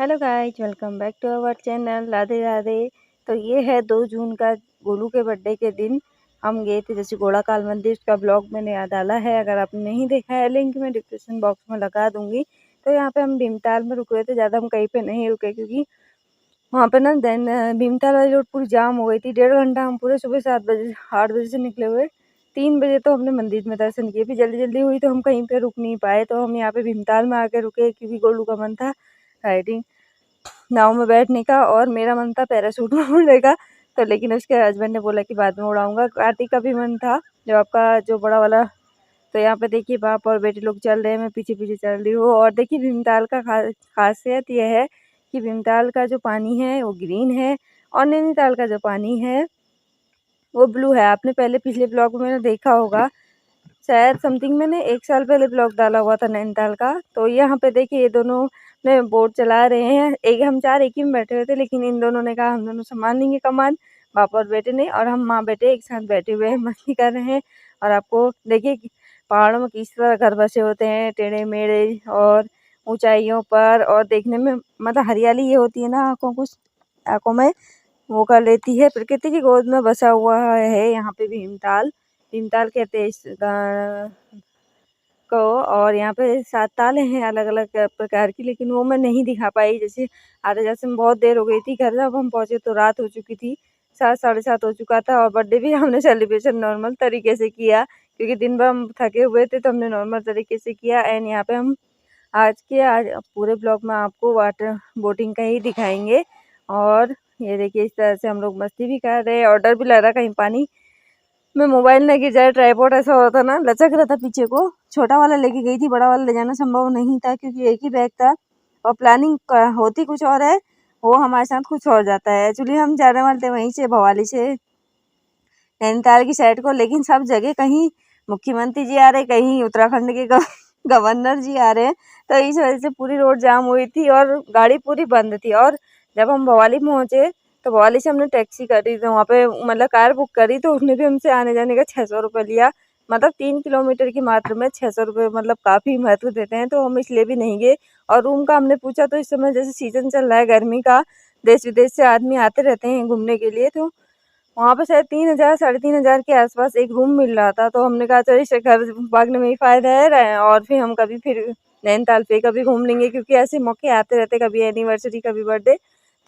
Hello guys, welcome back to our channel. Radhe Radhe. तो ये है 2 जून का गोलू के बर्थडे के दिन हम गए थे जैसे घोड़ा काल मंदिर का ब्लॉग मैंने डाला है। अगर आपने नहीं देखा है लिंक मैं डिस्क्रिप्शन बॉक्स में लगा दूंगी। तो यहाँ पे हम भीमताल में रुके थे, ज़्यादा हम कहीं पे नहीं रुके क्योंकि वहाँ पे ना देन भीमताल वाली रोड पूरी जाम हो गई थी। 1.5 घंटा हम पूरे सुबह 8 बजे से निकले हुए 3 बजे तो हमने मंदिर में दर्शन किए। फिर जल्दी जल्दी हुई तो हम कहीं पे रुक नहीं पाए, तो हम यहाँ पे भीमताल में आके रुके क्योंकि गोलू का मन था राइडिंग नाव में बैठने का और मेरा मन था पैराशूट में उड़ने का। तो लेकिन उसके हस्बैंड ने बोला कि बाद में उड़ाऊंगा। कार्तिक का भी मन था, जो आपका जो बड़ा वाला। तो यहाँ पे देखिए बाप और बेटे लोग चल रहे हैं, मैं पीछे पीछे चल रही हूँ। और देखिए भीमताल का खासियत यह है कि भीमताल का जो पानी है वो ग्रीन है और नैनीताल का जो पानी है वो ब्लू है। आपने पहले पिछले ब्लॉग में मैंने देखा होगा, शायद समथिंग मैंने 1 साल पहले ब्लॉग डाला हुआ था नैनीताल का। तो यहाँ पे देखिए ये दोनों ने बोट चला रहे हैं। एक हम 4 एक ही में बैठे हुए थे, लेकिन इन दोनों ने कहा हम दोनों संभाल लेंगे कमान, पापा और बेटे ने। और हम माँ बेटे एक साथ बैठे हुए हैं, मस्ती कर रहे हैं। और आपको देखिए कि पहाड़ों में किस तरह घर बसे होते हैं, टेढ़े मेढ़े और ऊंचाइयों पर। और देखने में मतलब हरियाली ये होती है ना, आंखों में वो कर लेती है। प्रकृति की गोद में बसा हुआ है यहाँ पे भीमताल। भीमताल कहते हैं इस को। और यहाँ पे 7 ताले हैं अलग अलग प्रकार की, लेकिन वो मैं नहीं दिखा पाई। जैसे आते जाते में बहुत देर हो गई थी, घर जब हम पहुंचे तो रात हो चुकी थी, 7 साढ़े 7 हो चुका था। और बर्थडे भी हमने सेलिब्रेशन नॉर्मल तरीके से किया क्योंकि दिन भर हम थके हुए थे, तो हमने नॉर्मल तरीके से किया। एंड यहाँ पे हम आज पूरे ब्लॉग में आपको वाटर बोटिंग का ही दिखाएंगे। और ये देखिए इस तरह से हम लोग मस्ती भी कर रहे हैं और डर भी लग रहा कहीं पानी में मोबाइल ना गिर जाए। ट्राइपॉड ऐसा होता ना लचक रहा था पीछे को। छोटा वाला लेके गई थी, बड़ा वाला ले जाना संभव नहीं था क्योंकि एक ही बैग था और प्लानिंग होती कुछ और है, वो हमारे साथ कुछ और जाता है। एक्चुअली हम जाने वाले थे वहीं से भवाली से नैनीताल की साइड को, लेकिन सब जगह कहीं मुख्यमंत्री जी आ रहे, कहीं उत्तराखंड के गवर्नर जी आ रहे हैं। तो इस वजह से पूरी रोड जाम हुई थी और गाड़ी पूरी बंद थी। और जब हम भवाली पहुंचे तो भवाली से हमने टैक्सी करी, तो वहाँ पे मतलब कार बुक करी, तो उसने भी हमसे आने जाने का 600 रुपये लिया। मतलब 3 किलोमीटर की मात्र में 600 रुपये मतलब काफ़ी महत्व देते हैं, तो हम इसलिए भी नहीं गए। और रूम का हमने पूछा तो इस समय जैसे सीजन चल रहा है गर्मी का, देश विदेश से आदमी आते रहते हैं घूमने के लिए, तो वहाँ पे शायद 3,000 साढ़े 3,000 के आसपास एक रूम मिल रहा था। तो हमने कहा चलो इससे घर भागने में ही फायदा है और फिर हम कभी फिर नैनीताल पे कभी घूम लेंगे क्योंकि ऐसे मौके आते रहते, कभी एनिवर्सरी कभी बर्थडे।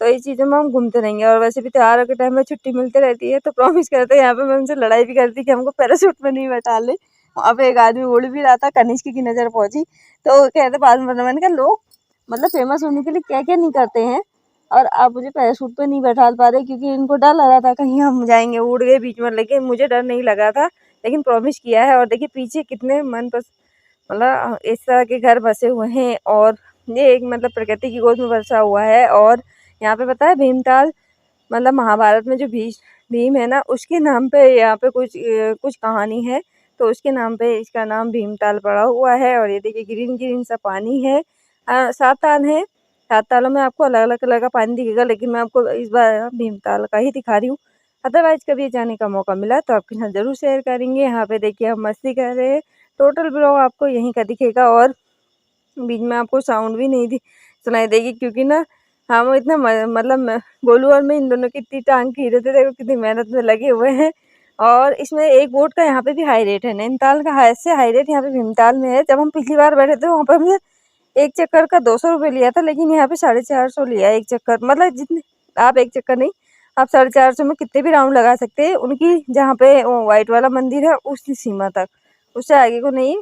तो इस चीज़ों में हम घूमते रहेंगे। और वैसे भी त्योहारों के टाइम में छुट्टी मिलती रहती है, तो प्रॉमिस करते हैं यहाँ पे मैं उनसे लड़ाई भी करती कि हमको पैराशूट में नहीं बैठा ले। वहाँ पे एक आदमी उड़ भी रहा था, कनिष्क की नज़र पहुंची तो वो कहते बाद में मैंने कहा लोग मतलब फेमस होने के लिए क्या क्या नहीं करते हैं, और आप मुझे पैराशूट पे नहीं बैठा पा रहे क्योंकि इनको डर लग रहा था कहीं हम जाएंगे उड़ गए बीच में। लेकिन मुझे डर नहीं लगा था, लेकिन प्रॉमिस किया है। और देखिए पीछे कितने मन पस मतलब इस तरह के घर बसे हुए हैं और ये एक मतलब प्रकृति की गोद में बसा हुआ है। और यहाँ पे पता है भीमताल मतलब महाभारत में जो भीम है ना, उसके नाम पे यहाँ पे कुछ कहानी है, तो उसके नाम पे इसका नाम भीमताल पड़ा हुआ है। और ये देखिए ग्रीन ग्रीन सा पानी है। 7 ताल है, 7 तालों में आपको अलग अलग कलर का पानी दिखेगा, लेकिन मैं आपको इस बार भीमताल का ही दिखा रही हूँ। अदरवाइज कभी जाने का मौका मिला तो आपके साथ जरूर शेयर करेंगे। यहाँ पे देखिए हम मस्ती कर रहे हैं। टोटल ब्लॉग आपको यहीं का दिखेगा और बीच में आपको साउंड भी नहीं सुनाई देगी क्योंकि ना हम इतना गोलू और मैं इन दोनों की इतनी टांग खींच रहे थे, देखो कितनी मेहनत में लगे हुए हैं। और इसमें एक बोट का यहाँ पे भी हाई रेट है, नैनीताल का से हाई रेट यहाँ पे भीमताल में है। जब हम पिछली बार बैठे थे वहाँ पर हमने एक चक्कर का 200 रुपये लिया था, लेकिन यहाँ पे 450 लिया है एक चक्कर। मतलब जितने आप एक चक्कर नहीं, आप 450 में कितने भी राउंड लगा सकते हैं उनकी, जहाँ पे वो व्हाइट वाला मंदिर है उसी सीमा तक, उससे आगे को नहीं।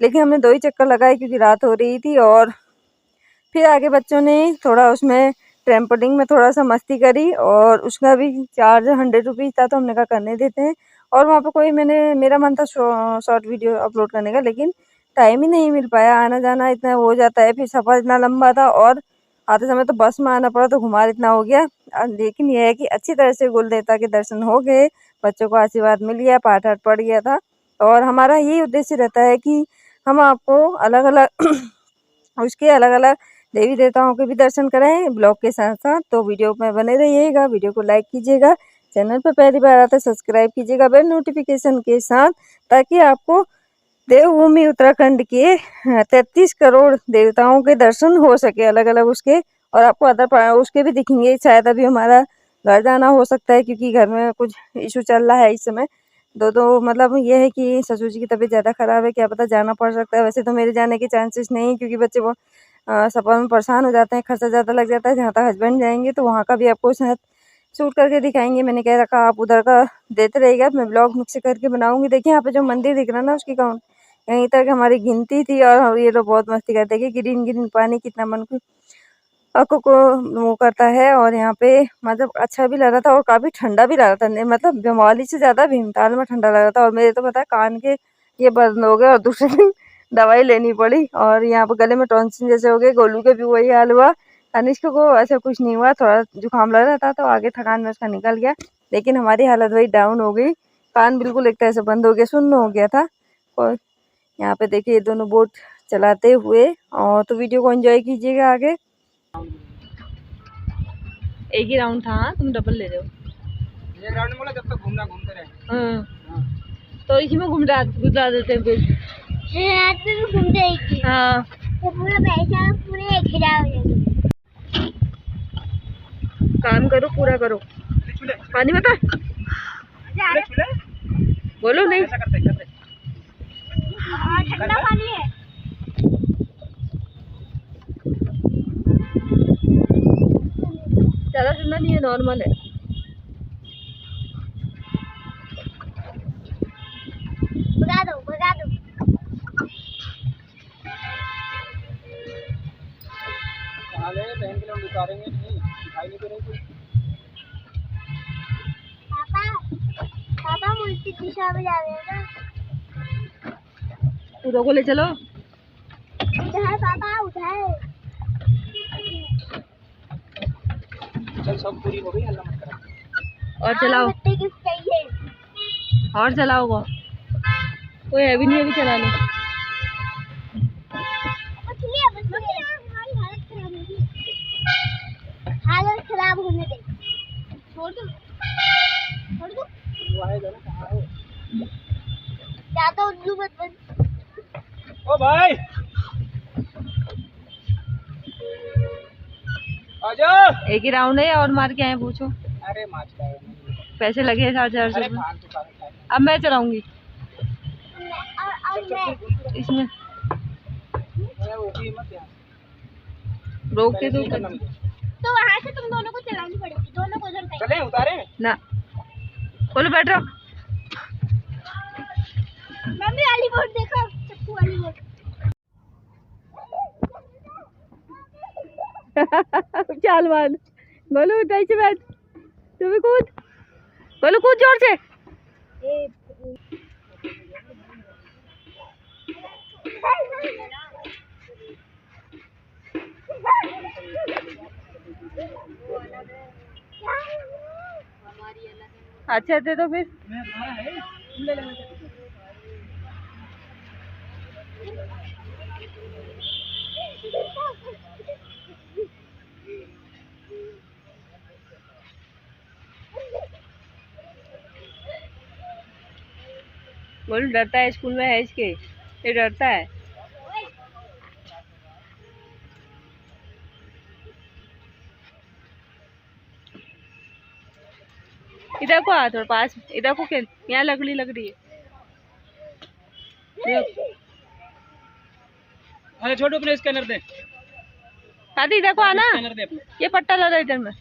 लेकिन हमने 2 ही चक्कर लगाए क्योंकि रात हो रही थी। और फिर आगे बच्चों ने थोड़ा उसमें ट्रैम्पोलिन में थोड़ा सा मस्ती करी और उसका भी चार्ज 100 रुपीज़ था, तो हमने कहा करने देते हैं। और वहाँ पे मेरा मन था शॉर्ट वीडियो अपलोड करने का, लेकिन टाइम ही नहीं मिल पाया। आना जाना इतना हो जाता है, फिर सफ़र इतना लंबा था और आते समय तो बस में आना पड़ा, तो घुमार इतना हो गया। लेकिन यह है कि अच्छी तरह से कुल देवता के दर्शन हो गए, बच्चों को आशीर्वाद मिल गया, पाठ वाठ पड़ गया था। और हमारा यही उद्देश्य रहता है कि हम आपको अलग अलग उसके अलग अलग देवी देवताओं के भी दर्शन कराएं ब्लॉग के साथ साथ। तो वीडियो में बने रहिएगा, वीडियो को लाइक कीजिएगा, चैनल पर पहली बार आते सब्सक्राइब कीजिएगा बेल नोटिफिकेशन के साथ, ताकि आपको देवभूमि उत्तराखंड के 33 करोड़ देवताओं के दर्शन हो सके अलग अलग उसके, और आपको अदर उसके भी दिखेंगे। शायद अभी हमारा घर जाना हो सकता है क्योंकि घर में कुछ इशू चल रहा है इस समय। दो मतलब ये है कि ससुर जी की तबीयत ज़्यादा खराब है, क्या पता जाना पड़ सकता है। वैसे तो मेरे जाने के चांसेस नहीं, क्योंकि बच्चे वो सफर में परेशान हो जाते हैं, खर्चा ज़्यादा लग जाता है। जहाँ तक हस्बैंड जाएंगे तो वहाँ का भी आपको शायद शूट करके दिखाएंगे। मैंने कह रखा आप उधर का देते रहिएगा, मैं ब्लॉग मिक्स करके बनाऊंगी। देखिए यहाँ पे जो मंदिर दिख रहा है ना, उसकी काउंट यहीं तक हमारी गिनती थी, और ये लोग बहुत मस्ती करते हैं कि ग्रीन ग्रीन पानी कितना मन को आंखों को वो करता है। और यहाँ पे मतलब अच्छा भी लग रहा था और काफी ठंडा भी लग रहा था, मतलब जमौली से ज्यादा भीमताल में ठंडा लग रहा था। और मेरे तो पता है कान के ये बंद हो गए और दूसरे दिन दवाई लेनी पड़ी, और यहाँ पे गले में टॉन्सिल जैसे हो गए। गोलू के भी वही हाल हुआ, तनिष्क को ऐसा कुछ नहीं हुआ, थोड़ा जुकाम लग रहा था तो आगे थकान में उसका निकल गया, लेकिन हमारी हालत वही डाउन हो गई। कान बिल्कुल एक तरह से बंद हो गया, सुन्न हो गया था। और यहाँ पे देखिए ये दोनों बोट चलाते हुए, और तो वीडियो को एंजॉय कीजिएगा आगे। एक ही राउंड था, तुम डबल ले रहे हो। एक राउंड में बोला जब तक घूमना घूमते रहे। हाँ। तो इसी में गुजरा देते हैं फिर रात में भी घूमते हैं। हाँ तो पूरा पैसा पूरे 1000 हो जाएगा। काम करो पूरा करो। पानी बता बोलो नहीं ठंडा पानी है। ज्यादा ठंडा नहीं है, नॉर्मल है। भगा दो भगा दो। बहन के लोग उतारेंगे नहीं, दिखाई नहीं दे रही कुछ। पापा उल्टी दिशा में जा रहे हैं ना, उधर को ले चलो। उधर पापा उधर। चल सब पूरी हो गई, अल्लाह मत करा। और चलाओ और चलाओ, कोई हैवी नहीं है, अभी चला लो। हालत खराब होने दे, छोड़ दो छोड़ दो। वो आएगा ना, कहाँ हो जाता उल्लू मत बन। ओ भाई आजा। एक ही राउंड है और मार के आए पूछो। अरे मार पैसे लगे 450 रुपये। अब मैं चलाऊंगी इसमें, रोक के तो वहाँ से तुम दोनों को चलानी पड़ेगी, दोनों को उधर चले उतारे ना। बोलो बैठ रहो। मम्मी वाली बोट देखो, चप्पू वाली बोट। चाल मार बोलो, ऊंचाई से बैठ, तू भी कूद बोलो, कूद जोर से। अच्छा दे दो फिर। बोल डरता है, स्कूल में है इसके, ये डरता है। इधर को आ थोड़ा पास, इधर को खेल, यहाँ लकड़ी लग रही है। अरे छोटू अपने स्कैनर दे, इधर को आना, ये पट्टा लगा इधर में।